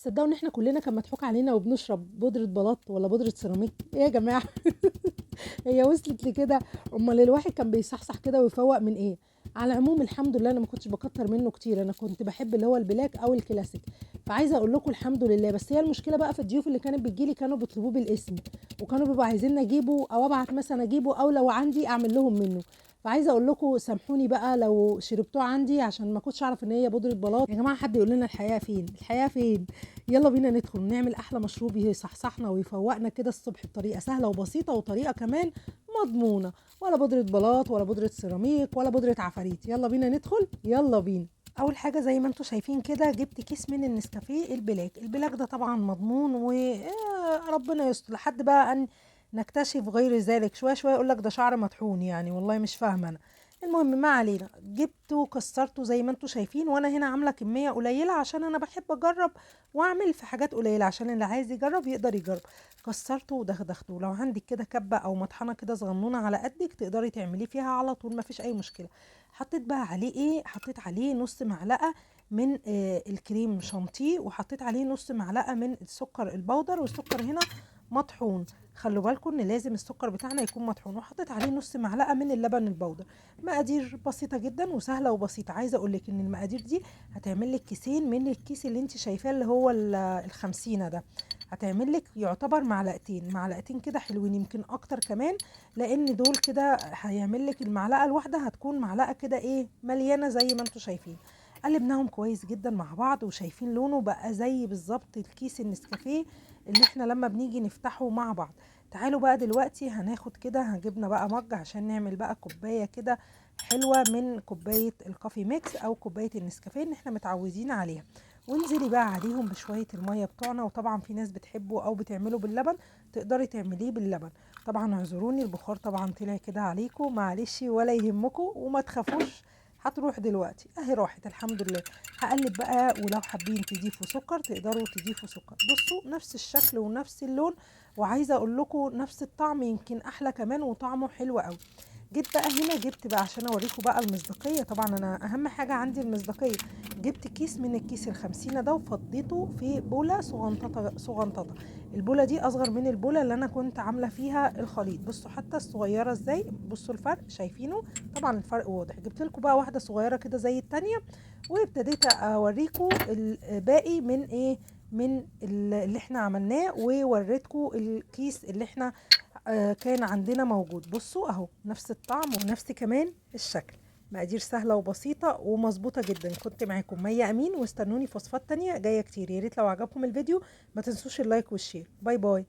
تصدقوا ان احنا كلنا كان مضحوك علينا وبنشرب بودرة بلاط ولا بودرة سيراميك؟ ايه يا جماعة؟ هي وصلت لكده؟ امال الواحد كان بيصحصح كده ويفوق من ايه؟ على العموم الحمد لله انا ما كنتش بكتر منه كتير، انا كنت بحب اللي هو البلاك او الكلاسيك. فعايزه اقول لكم الحمد لله، بس هي المشكله بقى في الضيوف اللي كانت بتجيلي كانوا بيطلبوه بالاسم، وكانوا بيبقوا عايزين اجيبه او ابعت مثلا اجيبه، او لو عندي اعمل لهم منه. فعايزه اقول لكم سامحوني بقى لو شربتوه عندي، عشان ما كنتش اعرف ان هي بودره بلاط. يا جماعه حد يقول لنا الحقيقه فين؟ الحقيقه فين؟ يلا بينا ندخل نعمل احلى مشروب يصحصحنا ويفوقنا كده الصبح بطريقه سهله وبسيطه، وطريقه كمان مضمونه. ولا بودره بلاط ولا بودره سيراميك ولا بودره عفاريت. يلا بينا ندخل، يلا بينا. اول حاجه زي ما انتم شايفين كده جبت كيس من النسكافيه البلاك. البلاك ده طبعا مضمون، وربنا يستر لحد بقى ان نكتشف غير ذلك. شويه شويه يقول لك ده شعر مطحون، يعني والله مش فاهمه انا. المهم ما علينا، جبته وكسرته زي ما انتم شايفين، وانا هنا عامله كميه قليله عشان انا بحب اجرب واعمل في حاجات قليله، عشان اللي عايز يجرب يقدر يجرب. كسرته ودغدغته. لو عندك كده كبه او مطحنه كده صغنونه على قدك تقدري تعمليه فيها على طول، ما فيش اي مشكله. حطيت بقى عليه ايه؟ حطيت عليه نص معلقه من الكريم شانتيه، وحطيت عليه نص معلقه من السكر البودر، والسكر هنا مطحون. خلوا بالكم ان لازم السكر بتاعنا يكون مطحون. وحطيت عليه نص معلقه من اللبن البودر. مقادير بسيطه جدا وسهله وبسيطه. عايزه اقول لك ان المقادير دي هتعمل لك كيسين من الكيس اللي انت شايفاه اللي هو ال50 ده. هتعمل لك يعتبر معلقتين، معلقتين كده حلوين، يمكن اكتر كمان، لان دول كده هيعمل لك المعلقه الواحده هتكون معلقه كده ايه مليانه زي ما انتم شايفين. قلبناهم كويس جدا مع بعض، وشايفين لونه بقى زي بالظبط الكيس النسكافيه اللي احنا لما بنيجي نفتحه مع بعض. تعالوا بقى دلوقتي هناخد كده، هجيبنا بقى مج عشان نعمل بقى كوبايه كده حلوه من كوبايه الكافي ميكس او كوبايه النسكافيه اللي احنا متعودين عليها. وانزلي بقى عليهم بشويه الميه بتوعنا. وطبعا في ناس بتحبه او بتعمله باللبن، تقدري تعمليه باللبن. طبعا اعذروني البخار طبعا طلع كده عليكم، معلش ولا يهمكم وما تخافوش، هتروح دلوقتي اهي راحت الحمد لله. هقلب بقى، ولو حابين تضيفوا سكر تقدروا تضيفوا سكر. بصوا نفس الشكل ونفس اللون، وعايزه اقول لكم نفس الطعم، يمكن احلى كمان وطعمه حلو قوي. جيت بقى هنا، جبت بقى عشان اوريكم بقى المصداقيه، طبعا انا اهم حاجه عندي المصداقيه. جبت كيس من الكيس ال50 ده وفضيته في بوله صغنططه صغنططه. البوله دي اصغر من البوله اللي انا كنت عامله فيها الخليط. بصوا حتى الصغيره ازاي، بصوا الفرق شايفينه؟ طبعا الفرق واضح. جبت لكم بقى واحده صغيره كده زي التانية، وابتديت اوريكم الباقي من ايه، من اللي احنا عملناه، ووريتكم الكيس اللي احنا كان عندنا موجود. بصوا اهو نفس الطعم ونفس كمان الشكل. مقادير سهلة وبسيطة ومظبوطة جدا. كنت معاكم مي أمين، واستنوني في وصفات تانية جاية كتير. يا ريت لو عجبكم الفيديو ما تنسوش اللايك والشير. باي باي.